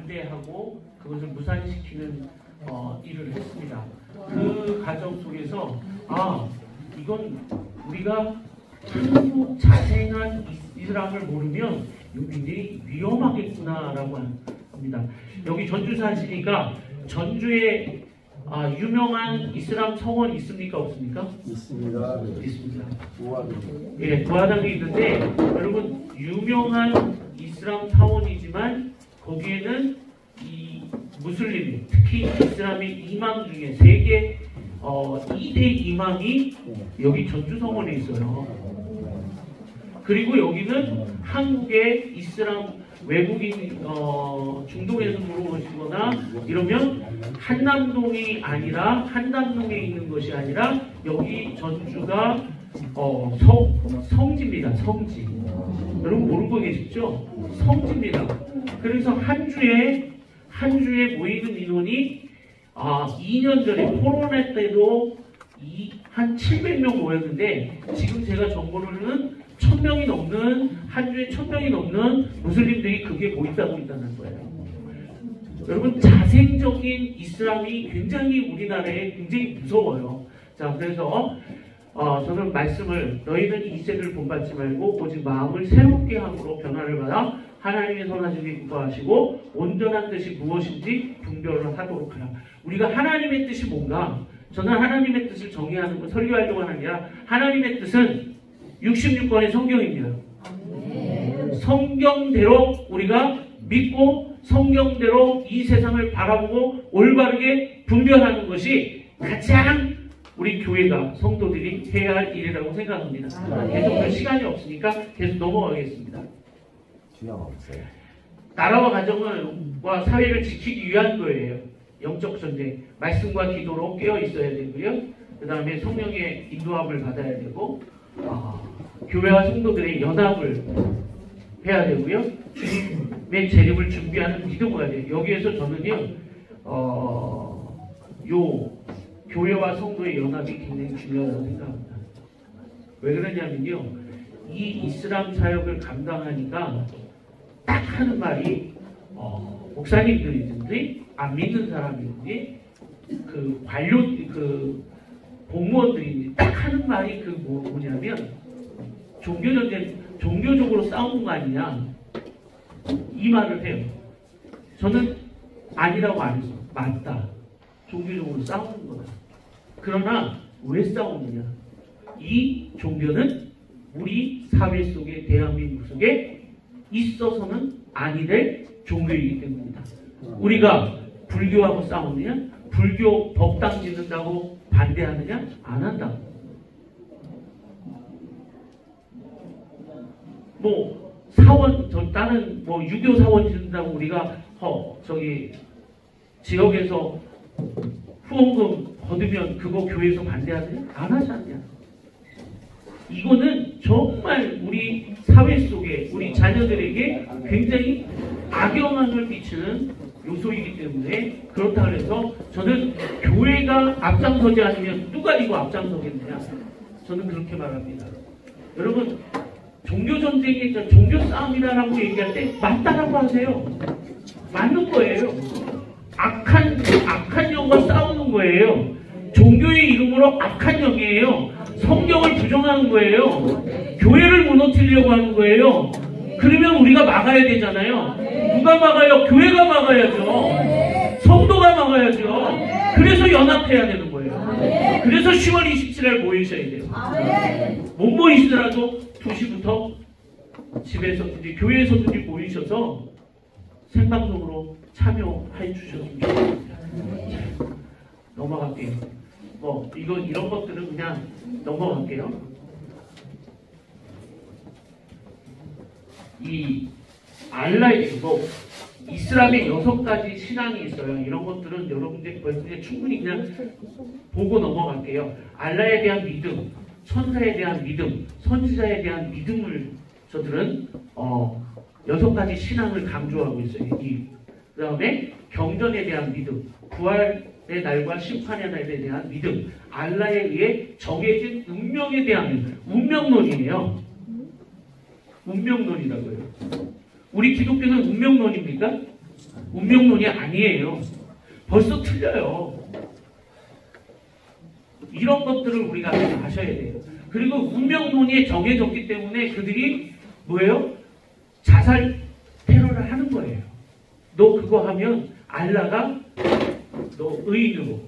반대하고 그것을 무산시키는 일을 했습니다. 그 과정 속에서 이건 우리가 한국 자생한 이슬람을 모르면 굉장히 위험하겠구나라고 합니다. 여기 전주 사시니까 전주에 유명한 이슬람 성원 있습니까? 없습니까? 있습니다. 있습니다. 부화동. 예, 부화당이 있는데 여러분 유명한 이슬람 사원이지만 거기에는 이 무슬림, 특히 이슬람의 이맘 중에 세계 2대 이맘이 여기 전주 성원에 있어요. 그리고 여기는 한국의 이슬람 외국인 중동에서 물어보시거나 이러면 한남동이 아니라 한남동에 있는 것이 아니라 여기 전주가 성지입니다. 성지. 여러분 모르고 계시죠? 성지입니다. 그래서 한 주에 모이는 인원이 2년 전에 코로나 때도 한 700명 모였는데 지금 제가 정보로는 1000명이 넘는 한 주에 1000명이 넘는 무슬림들이 그게 모인다고 있다는 거예요. 여러분 자생적인 이슬람이 굉장히 우리나라에 굉장히 무서워요. 자 그래서 저는 말씀을 너희는 이 세대를 본받지 말고 오직 마음을 새롭게 함으로 변화를 받아 하나님의 선하심을 구하시고 온전한 뜻이 무엇인지 분별을 하도록 하라. 우리가 하나님의 뜻이 뭔가 저는 하나님의 뜻을 정의하는 거 설교하려고 하는 게 아니라 하나님의 뜻은 66권의 성경입니다. 성경대로 우리가 믿고 성경대로 이 세상을 바라보고 올바르게 분별하는 것이 가장 우리 교회가 성도들이 해야 할 일이라고 생각합니다. 계속 그 시간이 없으니까 계속 넘어가겠습니다. 나라와 가정과 사회를 지키기 위한 거예요. 영적 전쟁, 말씀과 기도로 깨어 있어야 되고요. 그 다음에 성령의 인도함을 받아야 되고 교회와 성도들의 연합을 해야 되고요. 주님의 재림을 준비하는 믿음을 해야 돼요. 여기에서 저는요, 교회와 성도의 연합이 굉장히 중요하다고 생각합니다. 왜 그러냐면요, 이 이슬람 사역을 감당하니까 딱 하는 말이 목사님들이든지 안 믿는 사람이든지 그 공무원들이 딱 하는 말이 뭐냐면 종교전쟁, 종교적으로 싸우는 거 아니냐 이 말을 해요. 저는 아니라고 안 해서 맞다. 종교적으로 싸우는 거다. 그러나 왜 싸우느냐? 이 종교는 우리 사회 속에 대한민국 속에 있어서는 아니 될 종교이기 때문입니다. 우리가 불교하고 싸우느냐? 불교 법당 짓는다고 반대하느냐? 안 한다. 다른 유교 사원 짓는다고 우리가 지역에서 후원금 거두면 그거 교회에서 반대하느냐? 안 하지 않냐? 이거는 정말 우리 사회 속에 우리 자녀들에게 굉장히 악영향을 끼치는 요소이기 때문에 그렇다 그래서 저는 교회가 앞장서지 않으면 누가 이거 앞장서겠느냐? 저는 그렇게 말합니다. 여러분 종교전쟁이 종교 싸움이다라고 얘기할 때 맞다라고 하세요. 맞는 거예요. 악한 영과 싸우는 거예요. 종교의 이름으로 악한 영이에요. 성경을 부정하는 거예요. 교회를 무너뜨리려고 하는 거예요. 그러면 우리가 막아야 되잖아요. 누가 막아요? 교회가 막아야죠. 성도가 막아야죠. 그래서 연합해야 되는 거예요. 그래서 10월 27일 모이셔야 돼요. 못 모이시더라도 2시부터 집에서든지 교회에서든지 모이셔서 생방송으로 참여해 주셨으면 좋겠습니다. 넘어갈게요. 이런 것들은 그냥 넘어갈게요. 이 알라의 이슬람의 6가지 신앙이 있어요. 이런 것들은 여러분들 벌써 충분히 그냥 보고 넘어갈게요. 알라에 대한 믿음, 천사에 대한 믿음, 선지자에 대한 믿음을 저들은 6가지 신앙을 강조하고 있어요. 그 다음에 경전에 대한 믿음, 부활의 날과 심판의 날에 대한 믿음, 알라에 의해 정해진 운명에 대한 믿음, 운명론이에요. 운명론이라고 해요. 우리 기독교는 운명론입니까? 운명론이 아니에요. 벌써 틀려요. 이런 것들을 우리가 아셔야 돼요. 그리고 운명론이 정해졌기 때문에 그들이 뭐예요? 자살 테러를 하는 거예요. 너 그거 하면 알라가 너 의인으로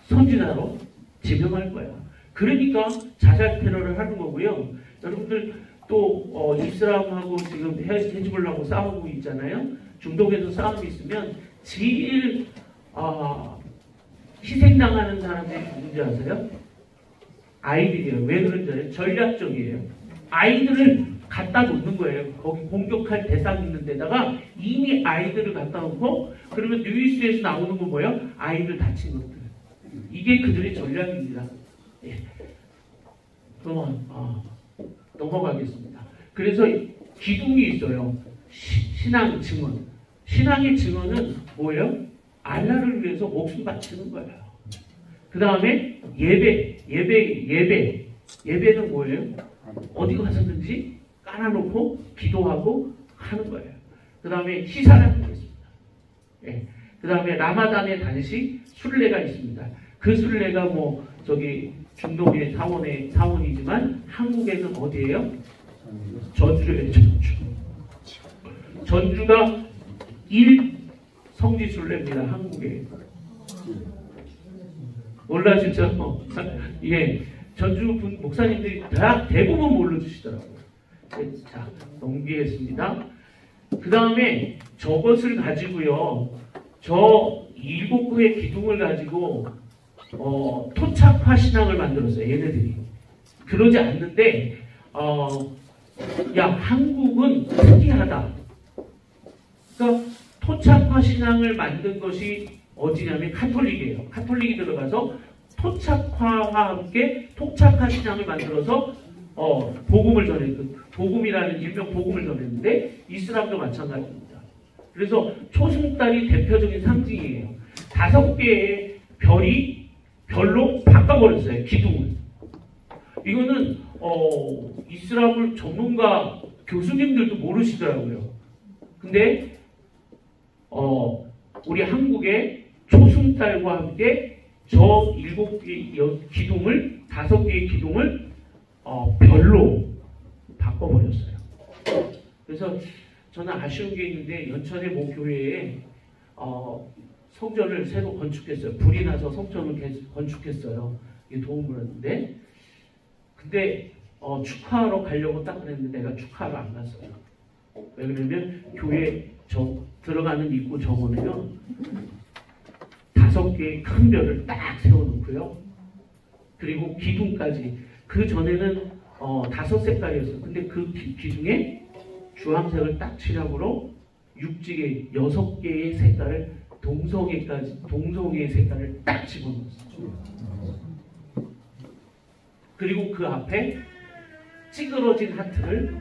선진화로 지명할 거야. 그러니까 자살 테러를 하는 거고요. 여러분들 또 이슬람하고 지금 헤즈볼라하고 싸우고 있잖아요. 중동에서 싸움이 있으면 제일 희생당하는 사람들이 누군지 아세요? 아이들이에요. 왜 그런지 알아요? 전략적이에요. 아이들을 갖다 놓는 거예요. 거기 공격할 대상 있는 데다가 이미 아이들을 갖다 놓고 그러면 뉴스에서 나오는 건 뭐예요? 아이들 다친 것들. 이게 그들의 전략입니다. 예. 넘어가겠습니다. 그래서 기둥이 있어요. 신앙 증언. 신앙의 증언은 뭐예요? 알라를 위해서 목숨 바치는 거예요. 그 다음에 예배는 뭐예요? 어디 가서든지 깔아놓고 기도하고 하는 거예요. 그 다음에 시사라는 게 있습니다. 예. 그 다음에 라마단의 단식, 순례가 있습니다. 그 순례가 뭐 저기 중동의 사원이지만 한국에는 어디예요? 전주예요. 전주가 1성지 순례입니다. 한국에. 몰라주죠? 예. 전주 목사님들이 대부분 모르시더라고요. 자, 넘기겠습니다. 그 다음에 저것을 가지고요. 저 7구의 기둥을 가지고 토착화 신앙을 만들었어요. 얘네들이. 그러지 않는데 야, 한국은 특이하다. 그러니까 토착화 신앙을 만든 것이 어디냐면 카톨릭이에요. 카톨릭이 들어가서 토착화와 함께 토착화 신앙을 만들어서 복음을 전했고 복음이라는 일명 복음을 전했는데 이슬람도 마찬가지입니다. 그래서 초승달이 대표적인 상징이에요. 5개의 별로 바꿔버렸어요. 기둥을. 이거는 이슬람을 전문가 교수님들도 모르시더라고요. 근데 우리 한국의 초승달과 함께 저 7개의 기둥을 5개의 기둥을 별로 바꿔버렸어요. 그래서 저는 아쉬운 게 있는데 연천의 모 교회에 성전을 새로 건축했어요. 불이 나서 성전을 건축했어요. 이게 도움을 했는데 근데 축하하러 가려고 딱 그랬는데 내가 축하하러 안 갔어요. 왜 그러냐면 교회 들어가는 입구 정원에요 5개의 큰 별을 딱 세워놓고요. 그리고 기둥까지. 그 전에는 5색깔이었어요. 근데 그 기둥에 주황색을 딱 칠하고로 육지에 6개의 색깔을 동성애의 색깔을 딱 집어넣었어요. 그리고 그 앞에 찌그러진 하트를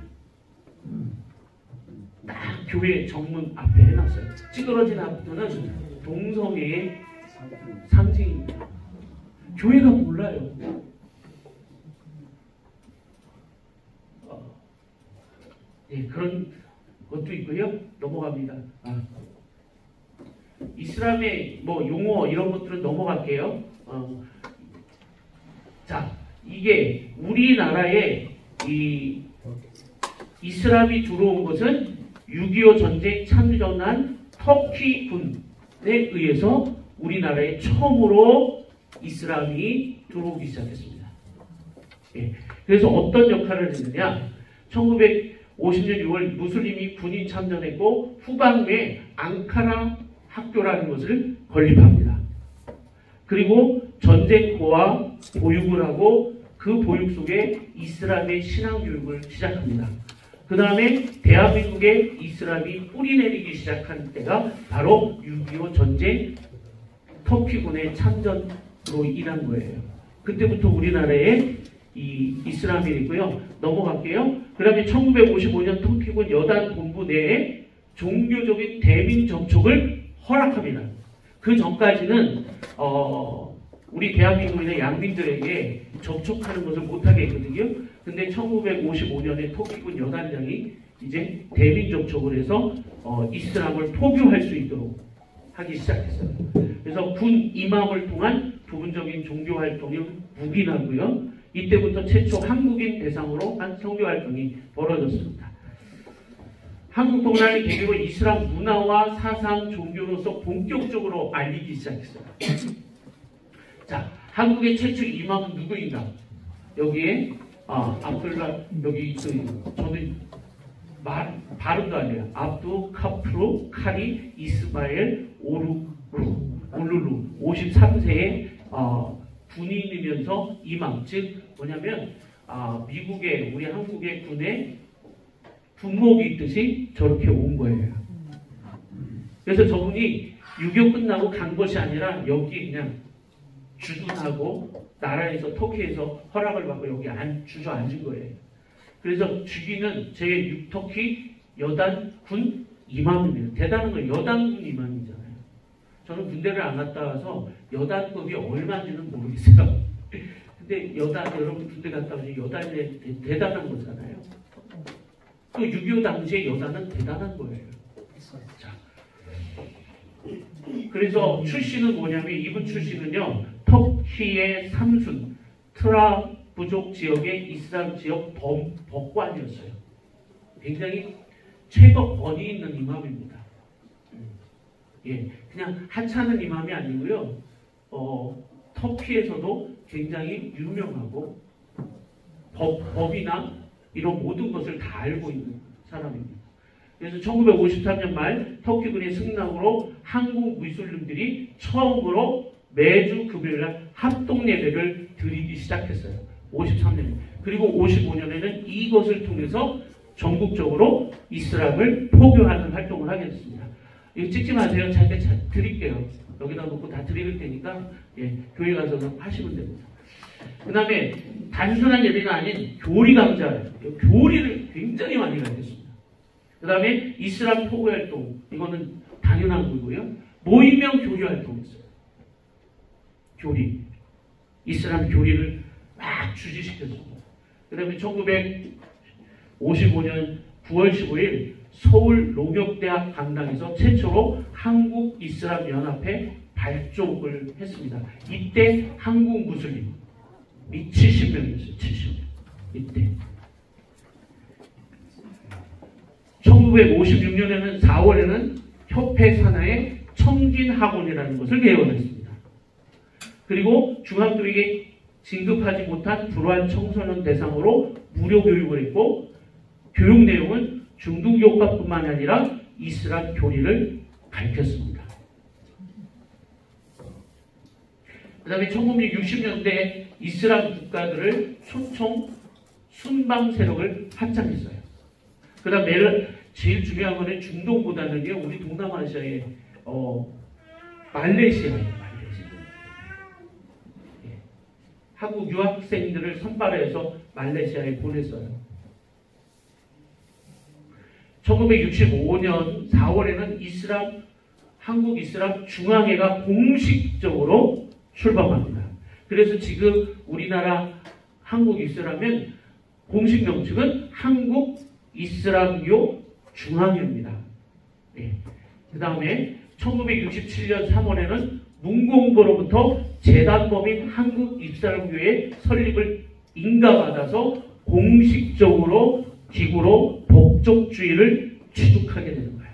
딱 교회 정문 앞에 해놨어요. 찌그러진 하트는 동성애의 상징입니다. 교회가 몰라요. 예, 그런 것도 있고요. 넘어갑니다. 이슬람의 뭐 용어 이런 것들은 넘어갈게요. 자, 이게 우리나라에 이 이슬람이 들어온 것은 6.25 전쟁 참전한 터키 군에 의해서 우리나라에 처음으로 이슬람이 들어오기 시작했습니다. 예, 그래서 어떤 역할을 했느냐? 1950년 6월 무슬림이 군인 참전했고 후반부에 앙카라 학교라는 것을 건립합니다. 그리고 전쟁고와 보육을 하고 그 보육 속에 이슬람의 신앙교육을 시작합니다. 그 다음에 대한민국에 이슬람이 뿌리내리기 시작한 때가 바로 6.25 전쟁 터키군의 참전으로 인한 거예요. 그때부터 우리나라에 이 이슬람이 있고요. 넘어갈게요. 그 다음에 1955년 터키군 여단 본부 내에 종교적인 대민 접촉을 허락합니다. 그 전까지는 우리 대한민국이나 양민들에게 접촉하는 것을 못하게 했거든요. 근데 1955년에 터키군 여단장이 이제 대민족적으로 해서 이슬람을 포교할 수 있도록 하기 시작했어요. 그래서 군 이맘을 통한 부분적인 종교 활동이 묵인하고요. 이때부터 최초 한국인 대상으로 한 선교 활동이 벌어졌습니다. 한국 동남아를 계기로 이슬람 문화와 사상, 종교로서 본격적으로 알리기 시작했어요. 자, 한국의 최초 이맘은 누구인가? 여기에 압둘라 여기 저는 발음도 안 돼요. 압두 카프루 카리 이스마엘 올룰루 53세의 군인이면서 이맘, 즉 뭐냐면 미국의 우리 한국의 군에 군목이 있듯이 저렇게 온 거예요. 그래서 저분이 6.25 끝나고 간 것이 아니라 여기 그냥 주둔하고 나라에서 터키에서 허락을 받고 여기 주저앉은 거예요. 그래서 주기는 제6터키 여단군 이맘입니다. 대단한 건 여단군 이맘이잖아요. 저는 군대를 안 갔다 와서 여단급이 얼마인지는 모르겠어요. 근데 여러분 군대 갔다 오니 여단이 대단한 거잖아요. 또 6.25 당시에 여단은 대단한 거예요. 자, 그래서 출신은 뭐냐면 이분 출신은요. 터키의 삼순 트라부족 지역의 이슬람 지역 법관이었어요. 굉장히 최고 권위 있는 이맘입니다. 예, 그냥 하찮은 이맘이 아니고요. 터키에서도 굉장히 유명하고 법이나 이런 모든 것을 다 알고 있는 사람입니다. 그래서 1953년 말 터키군의 승낙으로 한국 무슬림들이 처음으로 매주 금요일날 합동 예배를 드리기 시작했어요. 53년. 그리고 55년에는 이것을 통해서 전국적으로 이슬람을 포교하는 활동을 하게 됐습니다. 이거 찍지 마세요. 잘 드릴게요. 여기다 놓고 다 드릴 테니까 교회 가서 하시면 됩니다. 그 다음에 단순한 예배가 아닌 교리 강좌, 교리를 굉장히 많이 가르쳤습니다. 그 다음에 이슬람 포교 활동, 이거는 당연한 거고요. 모임형 교리 활동이었어요. 교리, 이슬람 교리를 막 주지시켰습니다. 그 다음에 1955년 9월 15일 서울 농협대학 강당에서 최초로 한국 이슬람 연합회 발족을 했습니다. 이때 한국 무슬림 70명이었어요. 70명. 이때. 1956년에는 4월에는 협회 산하의 청진학원이라는 것을 개원했습니다. 그리고 중학교에게 진급하지 못한 불우한 청소년 대상으로 무료 교육을 했고 교육 내용은 중등교과뿐만 아니라 이슬람 교리를 가르쳤습니다. 그 다음에 1960년대 이슬람 국가들을 순방 세력을 확장했어요. 그 다음 제일 중요한 거는 중동보다는요, 우리 동남아시아의 말레이시아예요. 한국 유학생들을 선발해서 말레이시아에 보냈어요. 1965년 4월에는 한국 이슬람 중앙회가 공식적으로 출범합니다. 그래서 지금 우리나라 한국 이슬람은 공식 명칭은 한국 이슬람교 중앙회입니다. 그 다음에 1967년 3월에는 문공부로부터 재단법인 한국 이슬람교회 설립을 인가받아서 공식적으로 기구로 법족주의를 취득하게 되는 거예요.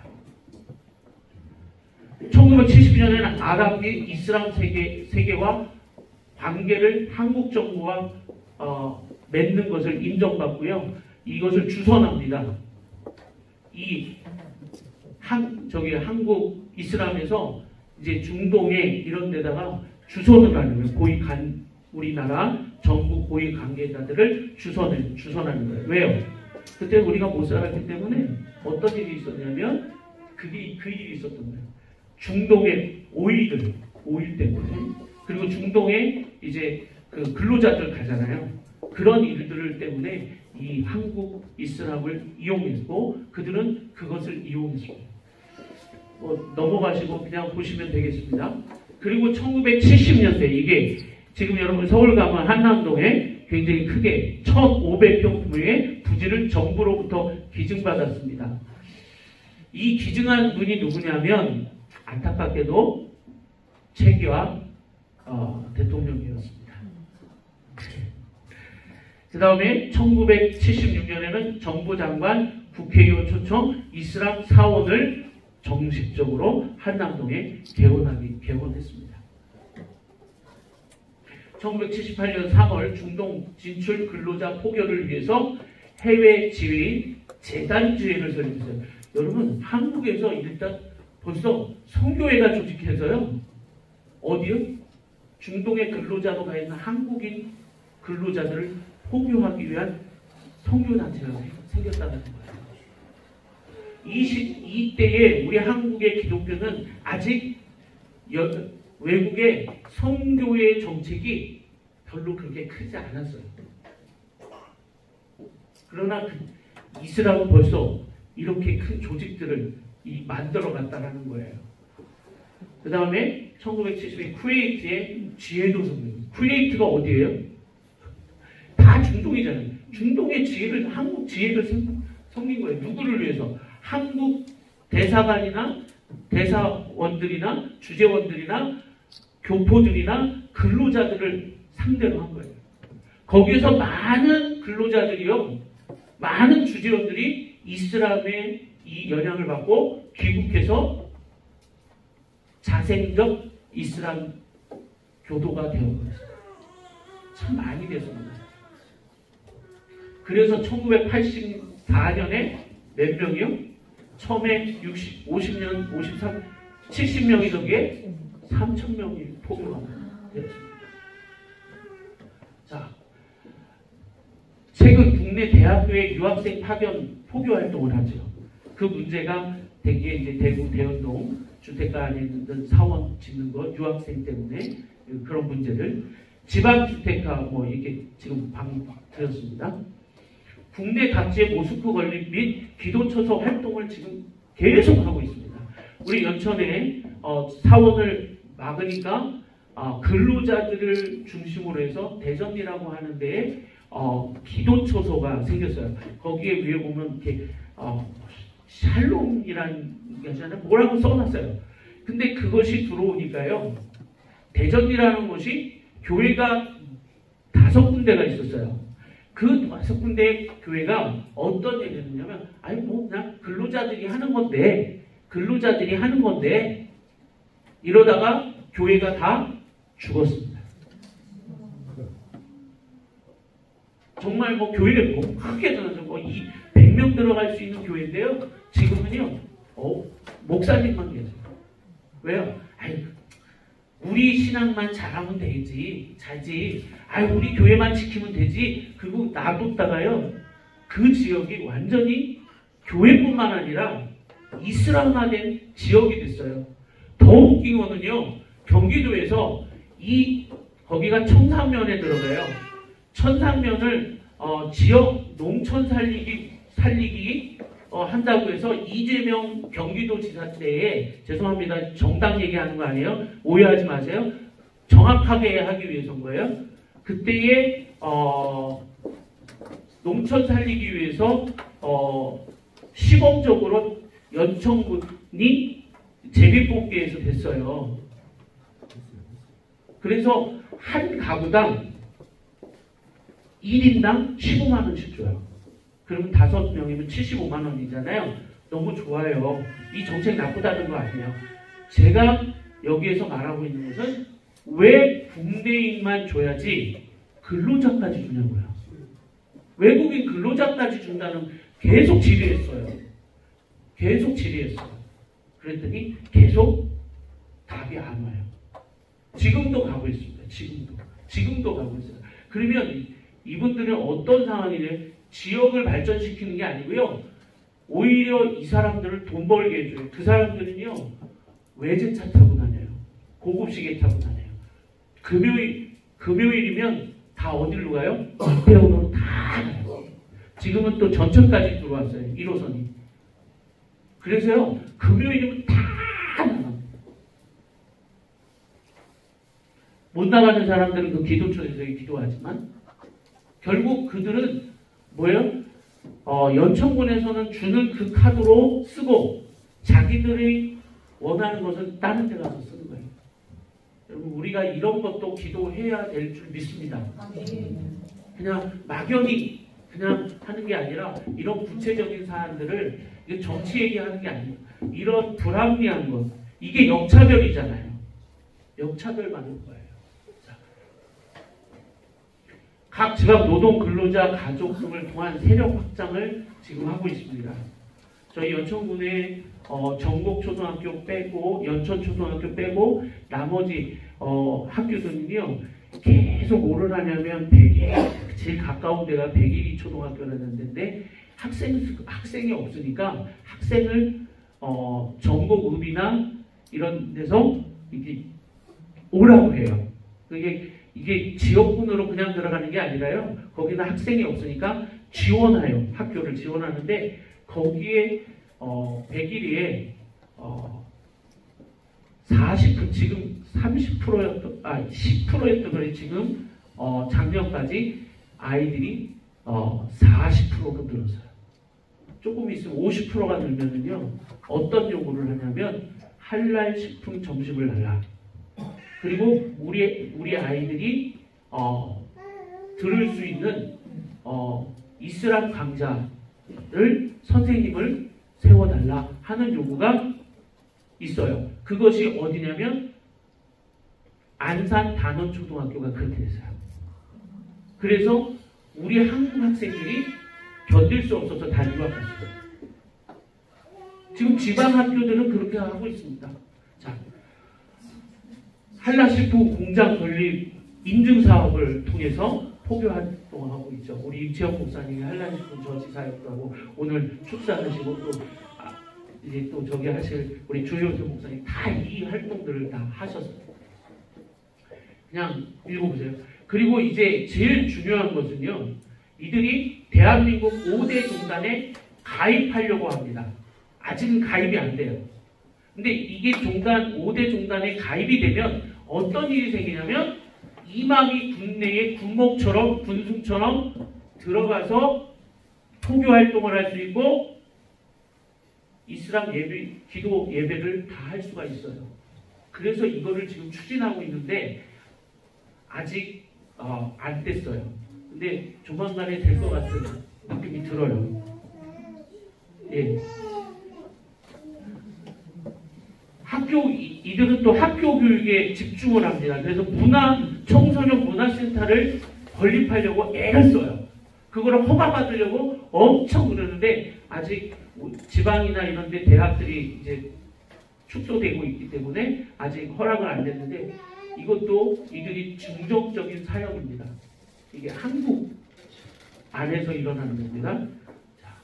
1970년에는 아랍이 이슬람 세계와 관계를 한국 정부와 맺는 것을 인정받고요. 이것을 주선합니다. 한국 이슬람에서 이제 중동에 이런 데다가 주선을 하는 거예요. 우리나라 정부 고위 관계자들을 주선하는 거예요. 왜요? 그때 우리가 못 살았기 때문에 어떤 일이 있었냐면 그 일이 있었던 거예요. 중동의 오일 때문에, 그리고 중동에 이제 그 근로자들 가잖아요. 그런 일들 때문에 이 한국 이슬람을 이용했고 그들은 그것을 이용했습니다. 넘어가시고 그냥 보시면 되겠습니다. 그리고 1970년대 이게 지금 여러분 서울 가면 한남동에 굉장히 크게 1,500평 규모의 부지를 정부로부터 기증받았습니다. 이 기증한 분이 누구냐면 안타깝게도 최기와 대통령이었습니다. 그 다음에 1976년에는 정부 장관, 국회의원 초청 이슬람 사원을 정식적으로 한남동에 개원했습니다. 1978년 3월 중동 진출 근로자 포교를 위해서 해외 지회인 재단지회를 설립했어요. 여러분, 한국에서 일단 벌써 선교회가 조직해서요. 어디요? 중동의 근로자로 가 있는 한국인 근로자들을 포교하기 위한 선교단체가 생겼다는 거예요. 22대에 우리 한국의 기독교는 아직 외국의 선교의 정책이 별로 그렇게 크지 않았어요. 그러나 이슬람은 벌써 이렇게 큰 조직들을 만들어 갔다는 거예요. 그 다음에 1970년 쿠웨이트의 지혜도 성명. 쿠웨이트가 어디예요? 다 중동이잖아요. 중동의 지혜를, 한국 지혜를 섬긴 거예요. 누구를 위해서? 한국 대사관이나 대사원들이나 주재원들이나 교포들이나 근로자들을 상대로 한 거예요. 거기에서 많은 근로자들이요, 많은 주재원들이 이슬람의 이 영향을 받고 귀국해서 자생적 이슬람 교도가 되어버렸어요. 참 많이 됐습니다. 그래서 1984년에 몇 명이요? 처음에 50년, 70명이던 게 3,000명이 포교가 되었습니다. 자, 최근 국내 대학교의 유학생 파견 포교 활동을 하죠. 그 문제가 대개 이제 대구 대연동 주택가 안에 있는 사원 짓는 거 유학생 때문에 그런 문제를 지방주택가 뭐 이렇게 지금 방금 들었습니다. 국내 각지의 모스크 건립 및 기도처소 활동을 지금 계속 하고 있습니다. 우리 연천에 사원을 막으니까 근로자들을 중심으로 해서 대전이라고 하는데 기도처소가 생겼어요. 거기에 위에 보면 이렇게 샬롬이라는 게잖아요. 뭐라고 써놨어요. 근데 그것이 들어오니까요. 대전이라는 곳이 교회가 5군데가 있었어요. 그 5군데 교회가 어떤 얘기를 했냐면 아니 뭐 그냥 근로자들이 하는 건데 이러다가 교회가 다 죽었습니다. 정말 뭐 교회가 너무 크게 들어서 100명 들어갈 수 있는 교회인데요. 지금은요 목사님만 계세요. 왜요? 아니 우리 신앙만 잘하면 되지. 우리 교회만 지키면 되지. 그리고 놔뒀다가요. 그 지역이 완전히 교회뿐만 아니라 이슬람화된 지역이 됐어요. 더 웃긴 거는요. 경기도에서 거기가 청산면에 들어가요. 청산면을 지역 농촌 살리기 한다고 해서 이재명 경기도지사 때에 죄송합니다. 정당 얘기하는 거 아니에요? 오해하지 마세요. 정확하게 하기 위해서인 거예요. 그때에 농촌 살리기 위해서 시범적으로 연천군이 제비뽑기에서 됐어요. 그래서 한 가구당 1인당 15만 원씩 줘요. 그러면 5명이면 75만 원이잖아요. 너무 좋아요. 이 정책 나쁘다는 거 아니에요. 제가 여기에서 말하고 있는 것은 왜 국내인만 줘야지 근로자까지 주냐고요. 외국인 근로자까지 준다는 계속 질의했어요. 그랬더니 계속 답이 안 와요. 지금도 가고 있습니다. 지금도 가고 있어요. 그러면 이분들은 어떤 상황이냐? 지역을 발전시키는 게 아니고요. 오히려 이 사람들을 돈 벌게 해줘요. 그 사람들은요. 외제차 타고 다녀요. 고급 시계 타고 다녀요. 금요일이면 다 어디로 가요? 이태원으로 다 가요. 지금은 또 전철까지 들어왔어요. 1호선이. 그래서요. 금요일이면 다 나가요. 못 나가는 사람들은 그 기도처에서 기도하지만 결국 그들은 뭐예요? 연천군에서는 주는 그 카드로 쓰고 자기들이 원하는 것은 다른 데 가서 쓰는 거예요. 여러분 우리가 이런 것도 기도해야 될 줄 믿습니다. 그냥 막연히 그냥 하는 게 아니라 이런 구체적인 사안들을 정치 얘기하는 게 아니에요. 이런 불합리한 것 이게 역차별이잖아요. 역차별 받는 거예요. 자, 각 지방 노동 근로자 가족 등을 통한 세력 확장을 지금 하고 있습니다. 저희 연천군에 전국 초등학교 빼고 연천 초등학교 빼고 나머지 학교들은요 계속 뭐를 하냐면 제일 가까운 데가 백일이 초등학교라는 데인데 학생이 없으니까 학생을 전국읍이나 이런 데서 이게 오라고 해요. 이게 지역군으로 그냥 들어가는 게 아니라요. 거기는 학생이 없으니까 지원해요. 학교를 지원하는데 거기에 백일이에 40% 지금 30%였던 10%였던 거리 지금 작년까지 아이들이 40%가 늘었어요. 조금 있으면 50%가 늘면은요 어떤 요구를 하냐면 할랄 식품 점심을 달라. 그리고 우리 아이들이 들을 수 있는 이슬람 강좌를 선생님을 세워달라 하는 요구가 있어요. 그것이 어디냐면 안산 단원초등학교가 그렇게 됐어요. 그래서 우리 한국 학생들이 견딜 수 없어서 다 유학갔어요. 지금 지방 학교들은 그렇게 하고 있습니다. 자, 한라식품 공장 건립 인증 사업을 통해서 포교 활동을 하고 있죠. 우리 임채영 목사님이 한라식품 저지사역하고 오늘 축사하시고 또 이제 또 저기 하실 우리 주효수 목사님 다 이 활동들을 다 하셨어요. 그냥 읽어보세요. 그리고 이제 제일 중요한 것은요. 이들이 대한민국 5대 종단에 가입하려고 합니다. 아직은 가입이 안 돼요. 근데 이게 5대 종단에 가입이 되면 어떤 일이 생기냐면 이맘이 군내에 군목처럼 군중처럼 들어가서 포교 활동을 할 수 있고 이슬람 예배, 기도 예배를 다 할 수가 있어요. 그래서 이거를 지금 추진하고 있는데 아직 안 됐어요. 근데 조만간에 될 것 같은 느낌이 들어요. 예. 이들은 또 학교 교육에 집중을 합니다. 그래서 청소년 문화센터를 건립하려고 애를 써요. 그거를 허가받으려고 엄청 그러는데 아직 지방이나 이런 데 대학들이 이제 축소되고 있기 때문에 아직 허락을 안 됐는데 이것도 이들이 중독적인 사역입니다. 이게 한국 안에서 일어나는 겁니다. 자,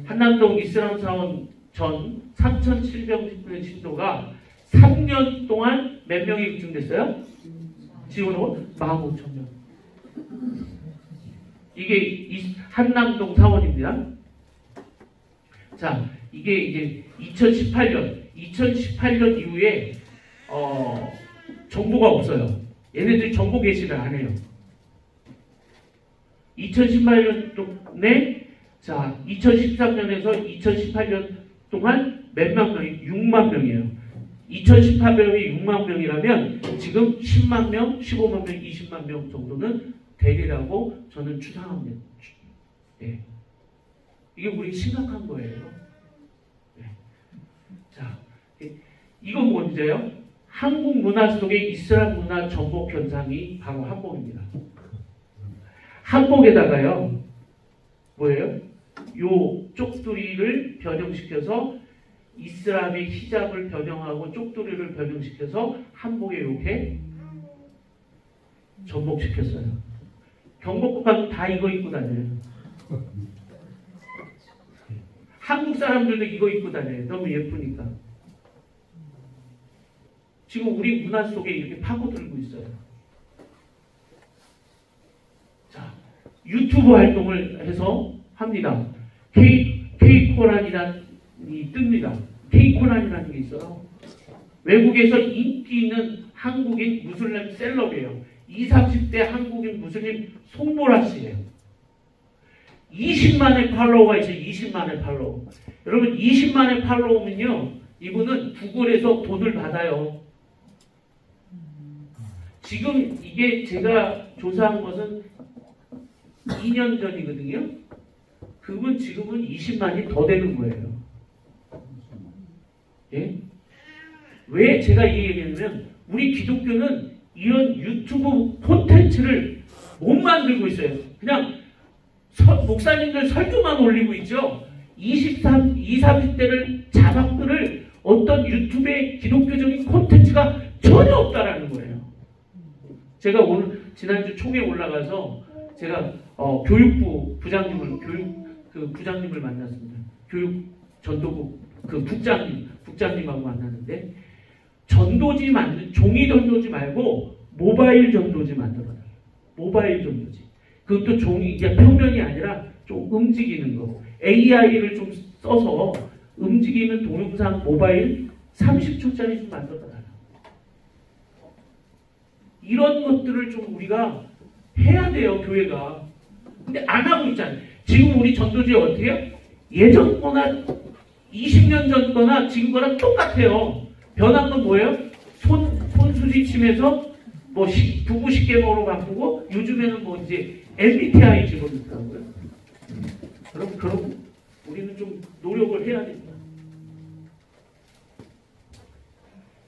한남동 이슬람 사원 전 3,700명의 신도가 3년 동안 몇 명이 입증됐어요? 지원은 15,000명. 이게 한남동 사원입니다. 자, 이게 이제 2018년 이후에 정보가 없어요. 얘네들이 정보 게시를 안 해요. 2018년에 자 2013년에서 2018년 동안 몇만 명이 6만 명이에요. 2018년에 6만 명이라면 지금 10만 명, 15만 명, 20만 명 정도는 되리라고 저는 추상합니다. 예. 이게 우리 심각한 거예요. 예. 자, 이건 뭔지요? 한국 문화 속에 이슬람 문화 전복 현상이 바로 한복입니다. 한복에다가요, 뭐예요? 요 쪽두리를 변형시켜서 이슬람의 히잡을 변형하고 쪽두리를 변형시켜서 한복에 이렇게 전복시켰어요. 경복궁 가면 다 이거 입고 다녀요. 한국 사람들도 이거 입고 다녀요. 너무 예쁘니까. 지금 우리 문화 속에 이렇게 파고들고 있어요. 자, 유튜브 활동을 해서 합니다. K-코란이라는 뜹니다. K-코란이라는 게 있어요. 외국에서 인기 있는 한국인 무슬림 셀럽이에요. 20, 30대 한국인 무슬림 송보라 씨예요. 20만의 팔로워가 있어요. 20만의 팔로워. 여러분 20만의 팔로우면요. 이분은 구글에서 돈을 받아요. 지금 이게 제가 조사한 것은 2년 전이거든요. 그분 지금은 20만이 더 되는 거예요. 예? 왜 제가 이 얘기냐면 우리 기독교는 이런 유튜브 콘텐츠를 못 만들고 있어요. 그냥 목사님들 설교만 올리고 있죠. 20, 30대를 자막들을 어떤 유튜브에 기독교적인 콘텐츠가 전혀 없다라는 거예요. 제가 오늘 지난주 총회 올라가서 제가 교육부 부장님을 만났습니다. 교육 전도부 국장님하고 만났는데 종이 전도지 말고 모바일 전도지 만들어요. 모바일 전도지. 그것도 종이 이게 표면이 아니라 좀 움직이는 거. AI를 좀 써서 움직이는 동영상 모바일 30초짜리 좀 만들어달라. 이런 것들을 좀 우리가 해야 돼요, 교회가. 근데 안 하고 있잖아요. 지금 우리 전도지에 어떻게 해요? 예전 거나 20년 전 거나 지금 거랑 똑같아요. 변한 건 뭐예요? 손수지침에서 뭐 부부 식개모로 바꾸고 요즘에는 뭐 이제 MBTI 집어넣더라고요. 그럼 우리는 좀 노력을 해야 됩니다.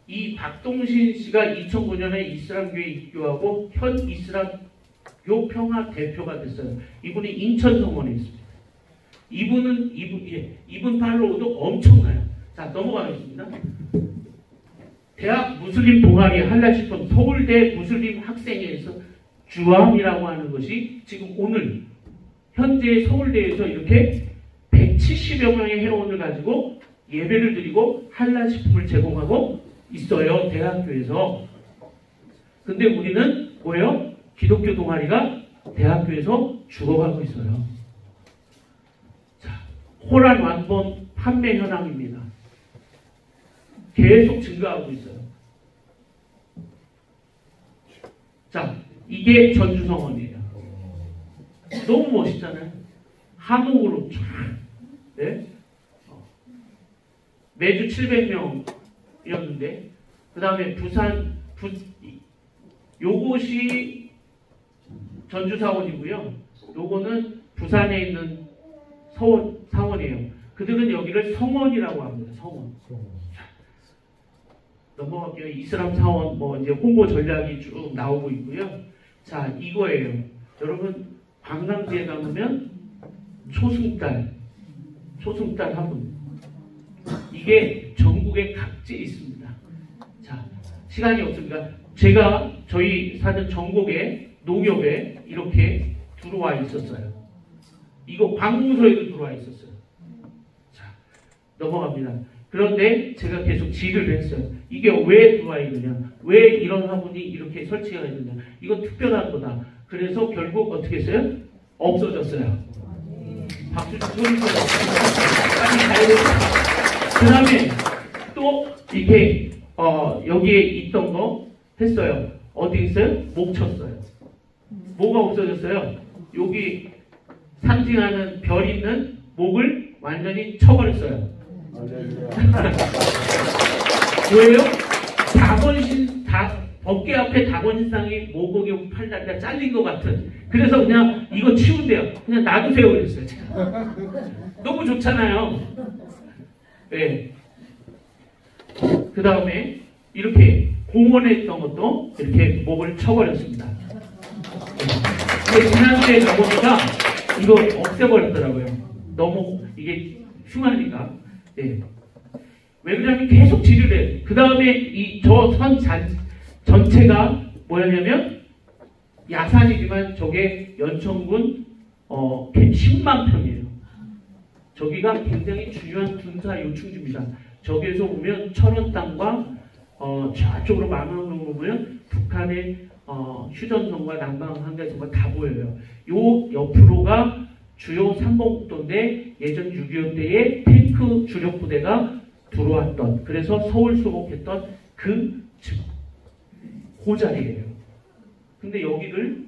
이 박동신 씨가 2009년에 이슬람교에 입교하고 현 이슬람교 평화 대표가 됐어요. 이분이 인천 성원에 있습니다. 이분 팔로우도 엄청나요. 자, 넘어가겠습니다. 대학 무슬림 동아리 할라시폰 서울대 무슬림 학생회에서 주암이라고 하는 것이 지금 오늘 현재 서울대에서 이렇게 170여 명의 회원을 가지고 예배를 드리고 할라식품을 제공하고 있어요. 대학교에서. 근데 우리는 뭐예요? 기독교 동아리가 대학교에서 죽어가고 있어요. 자, 호란 완본 판매 현황입니다. 계속 증가하고 있어요. 자, 이게 전주성원이에요. 너무 멋있잖아요. 한옥으로 쫙. 네? 매주 700명이었는데 그 다음에 요것이 전주사원이고요. 요거는 부산에 있는 상원이에요. 그들은 여기를 성원이라고 합니다. 성원. 넘어갈게요. 이슬람 사원 뭐 이제 홍보 전략이 쭉 나오고 있고요. 자, 이거예요. 여러분 관광지에 가보면 초승달 화분 이게 전국에 각지에 있습니다. 자, 시간이 없으니까 제가 저희 사는 전국에 농협에 이렇게 들어와 있었어요. 이거 관공서에도 들어와 있었어요. 자, 넘어갑니다. 그런데 제가 계속 질의를 했어요. 이게 왜 들어와 있느냐? 왜 이런 화분이 이렇게 설치가 있느냐? 이건 특별한 거다. 그래서 결국 어떻게 했어요? 없어졌어요. 박수 좀 쳐주세요. 빨리 가야 됩니다. 그 다음에 또 이렇게 여기에 있던 거 했어요. 어디 있어요? 목 쳤어요. 뭐가 없어졌어요? 여기 상징하는 별 있는 목을 완전히 쳐버렸어요. 왜요? 어깨 앞에 다곤신상이 목이 팔다리가 잘린 것 같은. 그래서 그냥 이거 치운대요. 그냥 놔두세요 그랬어요. 제가. 너무 좋잖아요. 네. 그 다음에 이렇게 공원에 있던 것도 이렇게 목을 쳐버렸습니다. 근데 지난주에 가보니까 이거 없애버렸더라고요. 너무 이게 흉하니까. 네. 왜 그러냐면 계속 질의를 해요. 그 다음에 저 선 전체가 뭐였냐면 야산이지만 저게 연천군 10만 평이에요. 저기가 굉장히 중요한 군사 요충지입니다. 저기에서 보면 철원 땅과 저쪽으로 망원으로 보면 북한의 휴전선과 남방 한계선과 다 보여요. 요 옆으로가 주요 상공국도인데 예전 6.25 때에 탱크 주력 부대가 들어왔던, 그래서 서울 수복했던 그 자리예요. 근데 여기를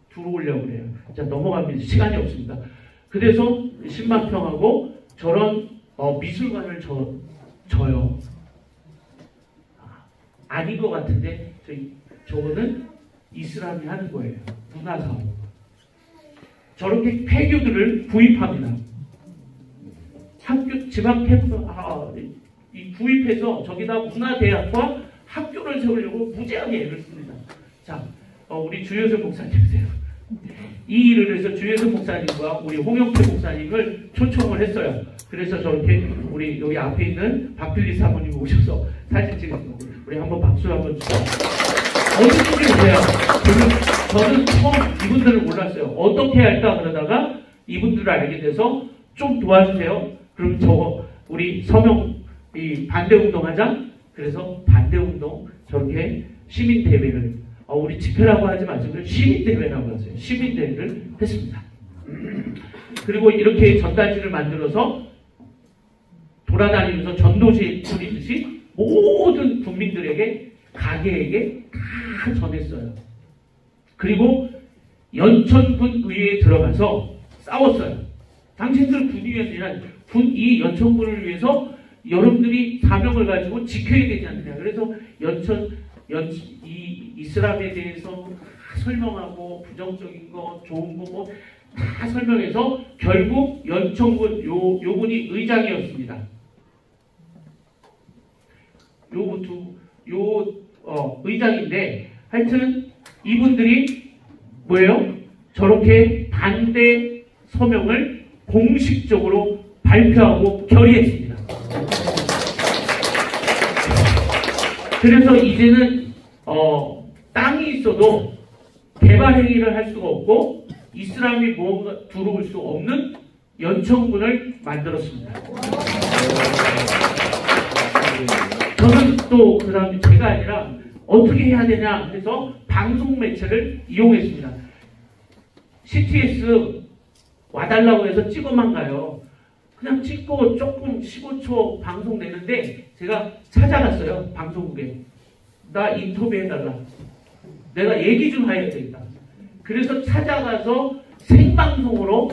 들어오려고 그래요. 자, 넘어갑니다. 시간이 없습니다. 그래서 10만 평하고 저런 미술관을 져요. 아닌 것 같은데 저거는 이슬람이 하는 거예요. 문화사업. 저렇게 폐교들을 구입합니다. 학교 지방 폐교 구입해서 저기다 문화대학과 학교를 세우려고 무지하게 애를 씁니다. 자, 우리 주효선 목사님이세요. 이 일을 해서 주효선 목사님과 우리 홍영태 목사님을 초청을 했어요. 그래서 저렇게 우리 여기 앞에 있는 박필리 사모님 오셔서 사진 찍었습니다. 우리 한번 박수 한번 주세요. 어디 분이세요? 저는 처음 이분들을 몰랐어요. 어떻게 할까 그러다가 이분들을 알게 돼서 좀 도와주세요. 그럼 저거 우리 서명 이 반대운동 하자. 그래서 반대운동 저렇게 시민대회를 우리 집회라고 하지 마시고 시민대회라고 하세요. 시민대회를 했습니다. 그리고 이렇게 전단지를 만들어서 돌아다니면서 전도지 뿌리듯이 모든 국민들에게 가게에게 다 전했어요. 그리고 연천군 의회에 들어가서 싸웠어요. 당신들 군의원이란 이 연천군을 위해서 여러분들이 사명을 가지고 지켜야 되지 않느냐. 그래서 이 이슬람에 대해서 다 설명하고 부정적인 거, 좋은 거 뭐 다 설명해서 결국 연천군 요분이 의장이었습니다. 의장인데 하여튼 이분들이 뭐예요? 저렇게 반대 서명을 공식적으로 발표하고 결의했습니다. 그래서 이제는 땅이 있어도 개발 행위를 할 수가 없고 이슬람이 뭐가 들어올 수 없는 연천군을 만들었습니다. 저는 또 그 다음에 제가 아니라 어떻게 해야 되냐 해서 방송 매체를 이용했습니다. CTS 와달라고 해서 찍어만 가요. 그냥 찍고 조금 15초 방송 내는데 제가 찾아갔어요. 방송국에. 나 인터뷰해달라. 내가 얘기 좀 해야 되겠다. 그래서 찾아가서 생방송으로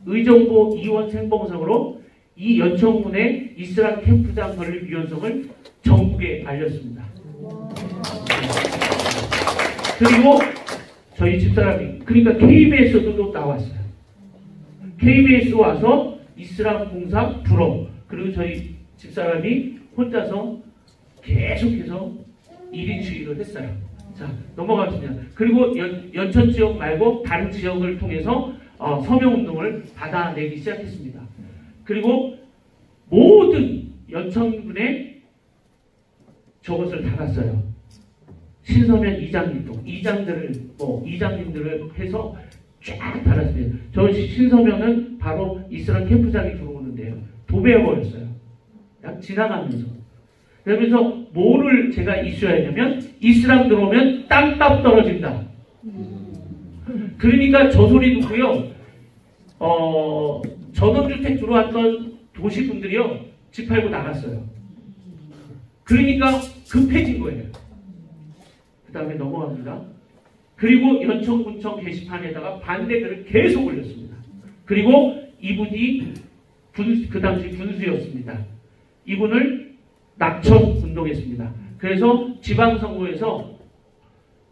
의정부 이원 생방송으로 이 연천군의 이슬람 캠프장 건립 위원성을 전국에 알렸습니다. 그리고 저희 집사람이 그러니까 KBS도 나왔어요. KBS 와서 이슬람 공사 불어 그리고 저희 집사람이 혼자서 계속해서 1인 시위를 했어요. 자, 넘어가겠습니다. 그리고 연천 지역 말고 다른 지역을 통해서 서명운동을 받아내기 시작했습니다. 그리고 모든 연천군에 저것을 달았어요. 신서면 이장님들을 해서 쫙 달았습니다. 저 신서면은 바로 이슬람 캠프장이 들어오는데요. 도배해버렸어요. 그냥 지나가면서. 그러면서 뭐를 제가 이슈하냐면 이슬람 들어오면 땅값 떨어진다. 그러니까 저 소리 듣고요. 전원주택 들어왔던 도시분들이요. 집 팔고 나갔어요. 그러니까 급해진 거예요. 그 다음에 넘어갑니다. 그리고 연천군청 게시판에다가 반대글을 계속 올렸습니다. 그리고 이분이 그 당시 군수였습니다. 이분을 낙천 운동했습니다. 그래서 지방선거에서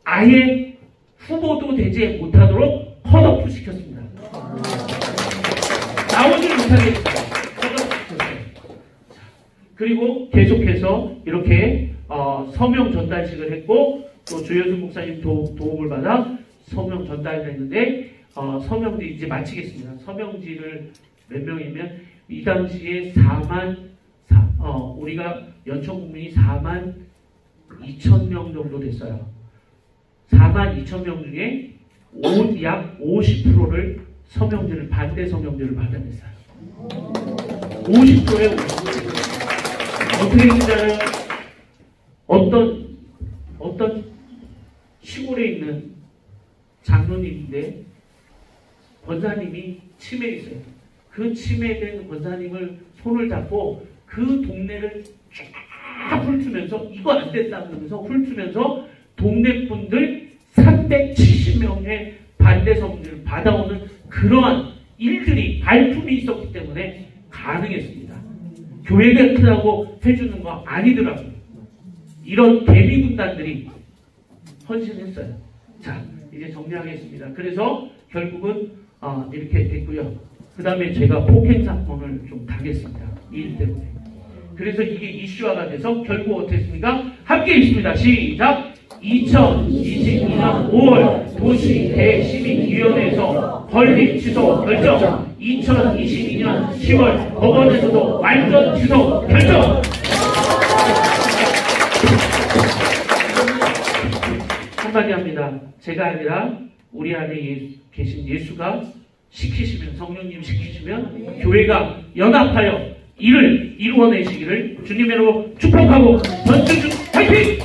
아예 후보도 되지 못하도록 컷오프 시켰습니다. 나오질 못하게 했습니다. 컷오프 시켰어요. 그리고 계속해서 이렇게 서명 전달식을 했고 또 조효순 목사님 도움을 받아 서명 전달을 했는데 서명지 이제 마치겠습니다. 서명지를 몇 명이면 이 당시에 우리가 연천 국민이 4만 2천 명 정도 됐어요. 4만 2천 명 중에 약 50%를 서명지를 반대 서명지를 받아냈어요. 50%에 50%. 어떻게 되잖아요? 어떤 시골에 있는 장로님인데 권사님이 치매에 있어요. 그 치매된 권사님을 손을 잡고 그 동네를 쫙 훑으면서 이거 안 됐다 그러면서 훑으면서 동네 분들 370명의 반대 성지를 받아오는 그러한 일들이 발품이 있었기 때문에 가능했습니다. 교회가 크다고 해주는 거 아니더라고요. 이런 대비 군단들이 헌신했어요. 자, 이제 정리하겠습니다. 그래서 결국은 이렇게 됐고요. 그 다음에 제가 폭행 사건을 좀 당했습니다. 이 일 때문에. 그래서 이게 이슈화가 돼서 결국 어떻게 했습니까? 함께 읽습니다. 시작! 2022년 5월 도시 대시민위원회에서 건립 취소 결정. 2022년 10월 법원에서도 완전 취소 결정. 한마디 합니다. 제가 아니라 우리 안에 계신 예수가 시키시면, 성령님 시키시면 교회가 연합하여 이를 이루어내시기를 주님의 이름으로 축복하고 전주 화이팅!